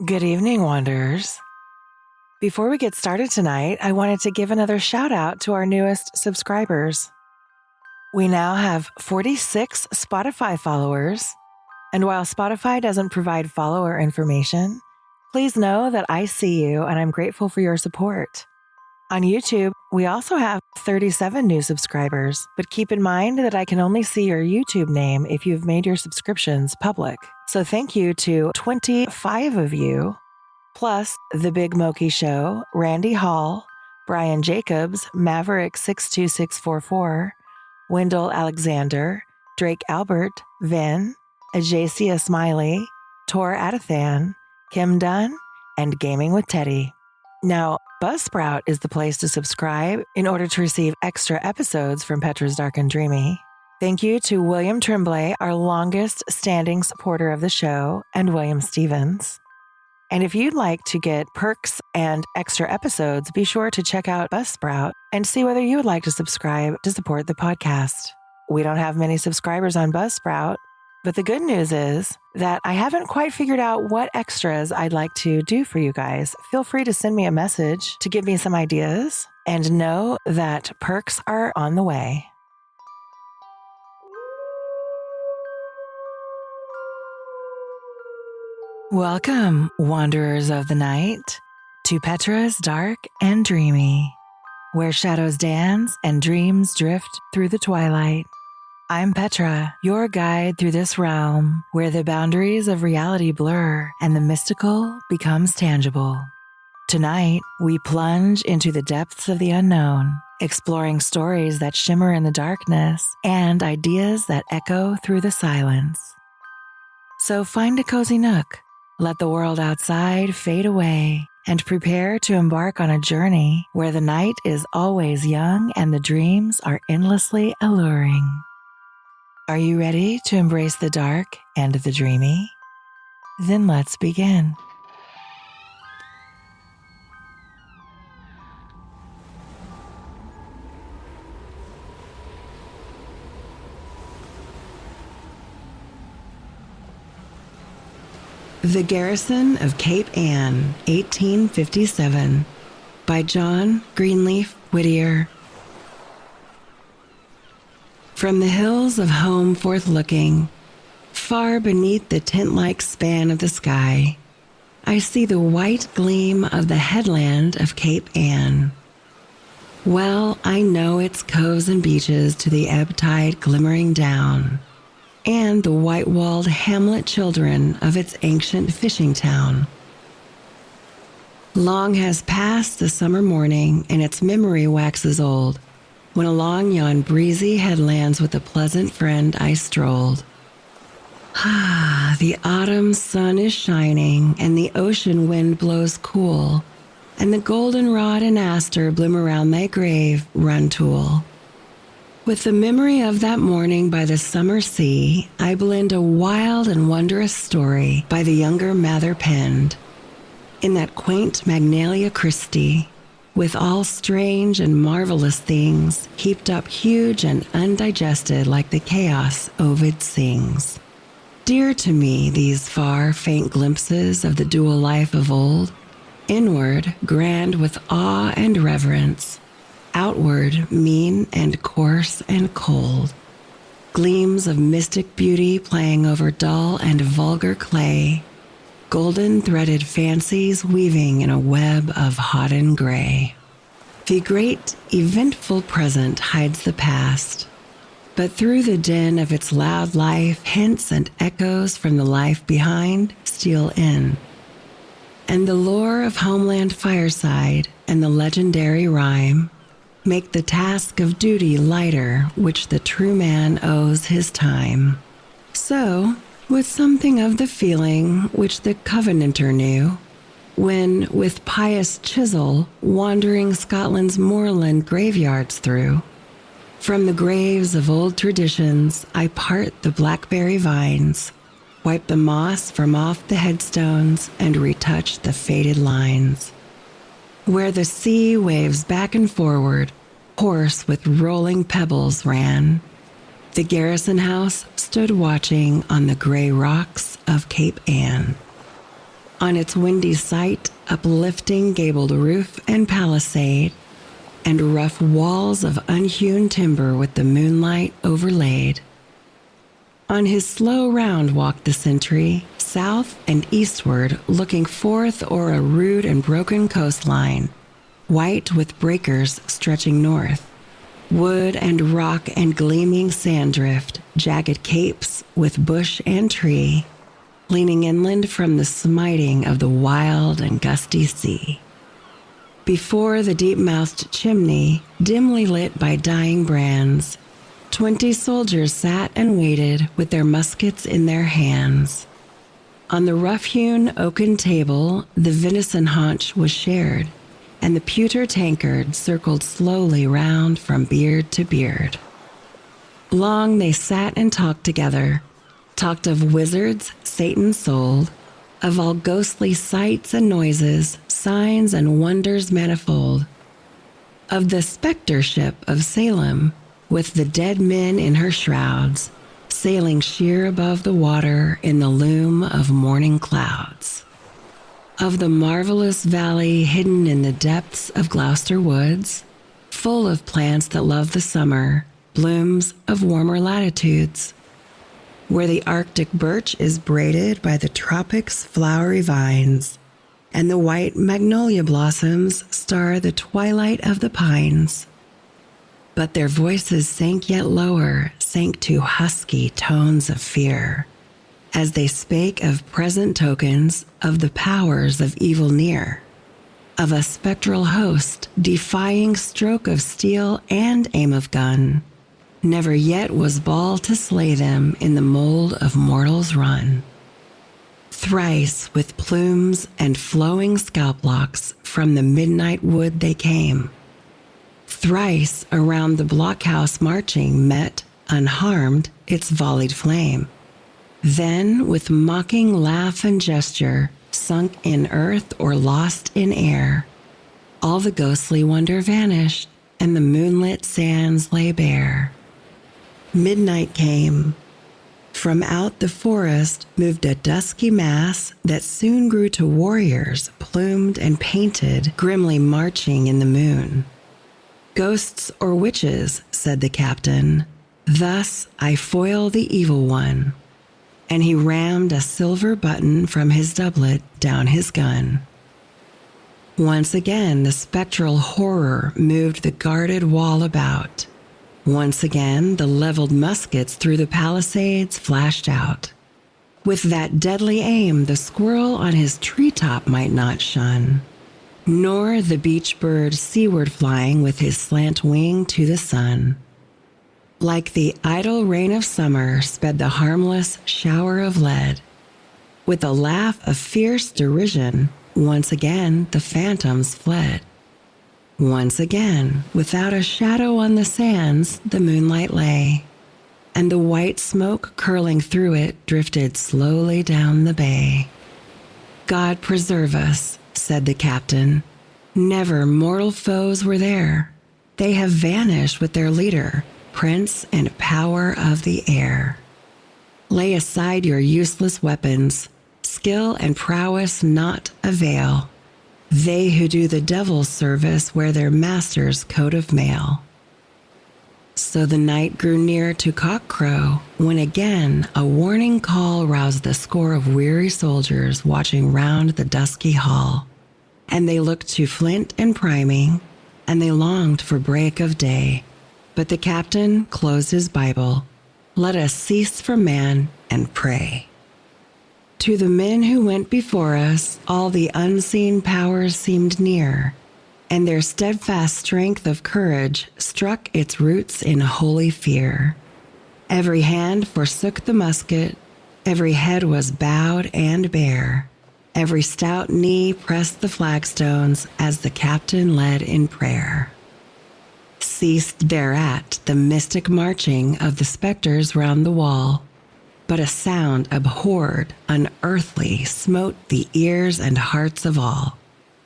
Good evening, Wanderers. Before we get started tonight, I wanted to give another shout out to our newest subscribers. We now have 46 Spotify followers, and while Spotify doesn't provide follower information, please know that I see you and I'm grateful for your support. On YouTube, we also have 37 new subscribers, but keep in mind that I can only see your YouTube name if you've made your subscriptions public. So thank you to 25 of you, plus The Big Moki Show, Randy Hall, Brian Jacobs, Maverick62644, Wendell Alexander, Drake Albert, Vin, Ajacia Smiley, Tor Adathan, Kim Dunn, and Gaming with Teddy. Now, Buzzsprout is the place to subscribe in order to receive extra episodes from Petra's Dark and Dreamy. Thank you to William Tremblay, our longest standing supporter of the show, and William Stevens. And if you'd like to get perks and extra episodes, be sure to check out Buzzsprout and see whether you would like to subscribe to support the podcast. We don't have many subscribers on Buzzsprout, but the good news is that I haven't quite figured out what extras I'd like to do for you guys. Feel free to send me a message to give me some ideas, and know that perks are on the way. Welcome, Wanderers of the Night, to Petra's Dark and Dreamy, where shadows dance and dreams drift through the twilight. I'm Petra, your guide through this realm where the boundaries of reality blur and the mystical becomes tangible. Tonight, we plunge into the depths of the unknown, exploring stories that shimmer in the darkness and ideas that echo through the silence. So find a cozy nook, let the world outside fade away, and prepare to embark on a journey where the night is always young and the dreams are endlessly alluring. Are you ready to embrace the dark and the dreamy? Then let's begin. The Garrison of Cape Ann, 1857, by John Greenleaf Whittier. From the hills of home forth looking, far beneath the tent-like span of the sky, I see the white gleam of the headland of Cape Ann. Well, I know its coves and beaches to the ebb tide glimmering down, and the white-walled hamlet children of its ancient fishing town. Long has passed the summer morning, and its memory waxes old, when along yon breezy headlands with a pleasant friend I strolled. The autumn sun is shining, and the ocean wind blows cool, and the goldenrod and aster bloom around thy grave, Runtoul. With the memory of that morning by the summer sea, I blend a wild and wondrous story by the younger Mather penned. In that quaint Magnalia Christi, with all strange and marvelous things heaped up huge and undigested like the chaos Ovid sings. Dear to me these far, faint glimpses of the dual life of old, inward, grand with awe and reverence, outward, mean and coarse and cold. Gleams of mystic beauty playing over dull and vulgar clay, golden threaded fancies weaving in a web of hodden gray. The great, eventful present hides the past, but through the din of its loud life, hints and echoes from the life behind steal in. And the lore of homeland fireside and the legendary rhyme make the task of duty lighter which the true man owes his time. So, with something of the feeling which the Covenanter knew, when, with pious chisel, wandering Scotland's moorland graveyards through, from the graves of old traditions I part the blackberry vines, wipe the moss from off the headstones, and retouch the faded lines. Where the sea waves back and forward, hoarse with rolling pebbles ran, the garrison house stood watching on the gray rocks of Cape Ann. On its windy site, uplifting gabled roof and palisade, and rough walls of unhewn timber with the moonlight overlaid. On his slow round walked the sentry, south and eastward, looking forth o'er a rude and broken coastline, white with breakers stretching north, wood and rock and gleaming sand drift, jagged capes with bush and tree, leaning inland from the smiting of the wild and gusty sea. Before the deep-mouthed chimney, dimly lit by dying brands, 20 soldiers sat and waited with their muskets in their hands. On the rough-hewn oaken table, the venison haunch was shared, and the pewter tankard circled slowly round from beard to beard. Long they sat and talked together, talked of wizards Satan sold, of all ghostly sights and noises, signs and wonders manifold, of the spectre ship of Salem, with the dead men in her shrouds, sailing sheer above the water in the loom of morning clouds, of the marvelous valley hidden in the depths of Gloucester woods, full of plants that love the summer, blooms of warmer latitudes, where the Arctic birch is braided by the tropics' flowery vines, and the white magnolia blossoms star the twilight of the pines. But their voices sank yet lower, sank to husky tones of fear, as they spake of present tokens of the powers of evil near, of a spectral host defying stroke of steel and aim of gun. Never yet was ball to slay them in the mold of mortal's run. Thrice with plumes and flowing scalp locks from the midnight wood they came. Thrice around the blockhouse marching met, unharmed, its volleyed flame. Then with mocking laugh and gesture, sunk in earth or lost in air, all the ghostly wonder vanished, and the moonlit sands lay bare. Midnight came. From out the forest moved a dusky mass that soon grew to warriors, plumed and painted, grimly marching in the moon. Ghosts or witches, said the captain, thus I foil the evil one. And he rammed a silver button from his doublet down his gun. Once again the spectral horror moved the guarded wall about. Once again the leveled muskets through the palisades flashed out. With that deadly aim the squirrel on his treetop might not shun, nor the beach bird seaward flying with his slant wing to the sun. Like the idle rain of summer sped the harmless shower of lead. With a laugh of fierce derision, once again the phantoms fled. Once again, without a shadow on the sands, the moonlight lay, and the white smoke curling through it drifted slowly down the bay. God preserve us, said the captain. Never mortal foes were there. They have vanished with their leader, prince and power of the air. Lay aside your useless weapons, skill and prowess not avail. They who do the devil's service wear their master's coat of mail. So the night grew near to cockcrow, when again a warning call roused the score of weary soldiers watching round the dusky hall. And they looked to flint and priming, and they longed for break of day. But the captain closed his Bible. Let us cease from man and pray. To the men who went before us, all the unseen powers seemed near, and their steadfast strength of courage struck its roots in holy fear. Every hand forsook the musket, every head was bowed and bare, every stout knee pressed the flagstones as the captain led in prayer. Ceased thereat the mystic marching of the spectres round the wall, but a sound abhorred, unearthly, smote the ears and hearts of all.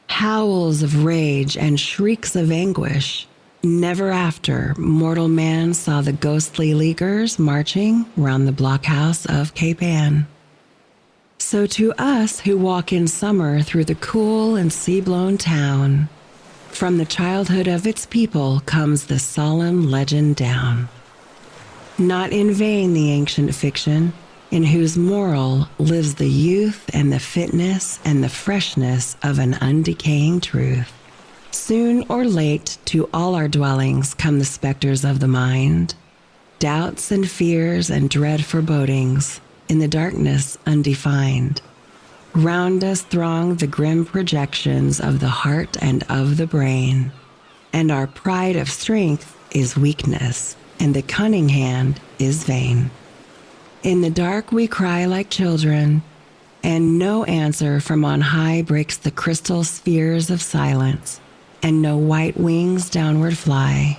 Howls of rage and shrieks of anguish. Never after mortal man saw the ghostly leaguers marching round the blockhouse of Cape Ann. So to us who walk in summer through the cool and sea-blown town, from the childhood of its people comes the solemn legend down. Not in vain the ancient fiction, in whose moral lives the youth and the fitness and the freshness of an undecaying truth. Soon or late to all our dwellings come the specters of the mind, doubts and fears and dread forebodings in the darkness undefined. Round us throng the grim projections of the heart and of the brain, and our pride of strength is weakness, and the cunning hand is vain. In the dark we cry like children, and no answer from on high breaks the crystal spheres of silence, and no white wings downward fly.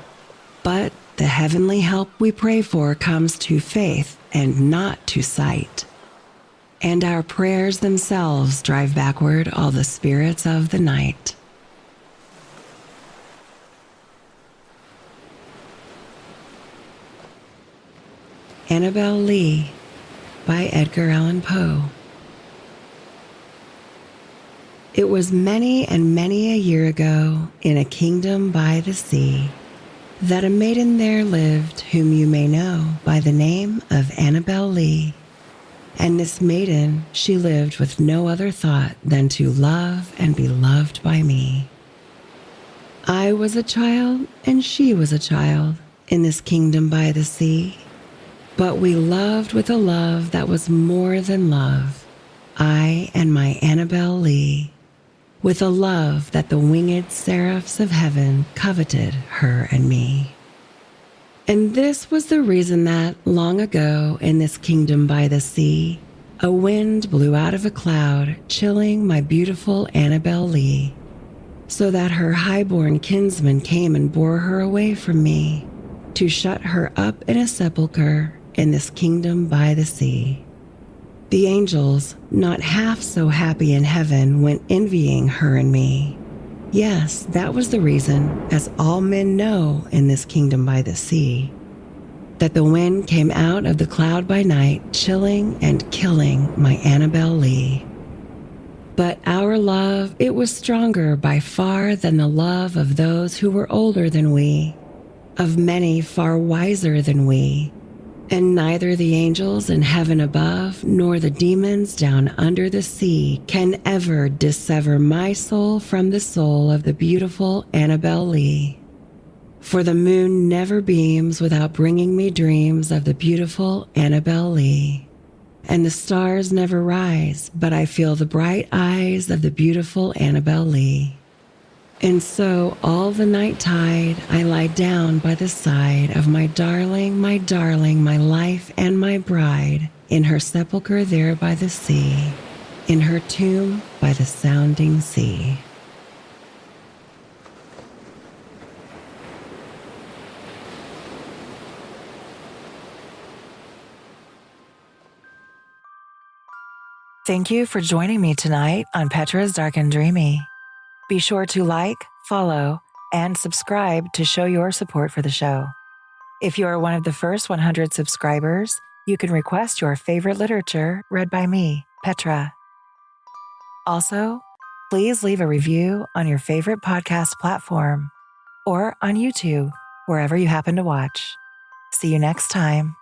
But the heavenly help we pray for comes to faith and not to sight. And our prayers themselves drive backward all the spirits of the night. Annabell Lee by Edgar Allan Poe. It was many and many a year ago, in a kingdom by the sea, that a maiden there lived whom you may know by the name of Annabell Lee. And this maiden, she lived with no other thought than to love and be loved by me. I was a child and she was a child in this kingdom by the sea, but we loved with a love that was more than love, I and my Annabell Lee, with a love that the winged seraphs of heaven coveted her and me. And this was the reason that, long ago, in this kingdom by the sea, a wind blew out of a cloud, chilling my beautiful Annabell Lee, so that her high-born kinsman came and bore her away from me, to shut her up in a sepulchre in this kingdom by the sea. The angels, not half so happy in heaven, went envying her and me. Yes, that was the reason, as all men know in this kingdom by the sea, that the wind came out of the cloud by night, chilling and killing my Annabell Lee. But our love, it was stronger by far than the love of those who were older than we, of many far wiser than we, and neither the angels in heaven above nor the demons down under the sea can ever dissever my soul from the soul of the beautiful Annabell Lee. For the moon never beams without bringing me dreams of the beautiful Annabell Lee, and the stars never rise but I feel the bright eyes of the beautiful Annabell Lee. And so all the night tide I lie down by the side of my darling, my life and my bride, in her sepulchre there by the sea, in her tomb by the sounding sea. Thank you for joining me tonight on Petra's Dark and Dreamy. Be sure to like, follow, and subscribe to show your support for the show. If you are one of the first 100 subscribers, you can request your favorite literature read by me, Petra. Also, please leave a review on your favorite podcast platform or on YouTube, wherever you happen to watch. See you next time.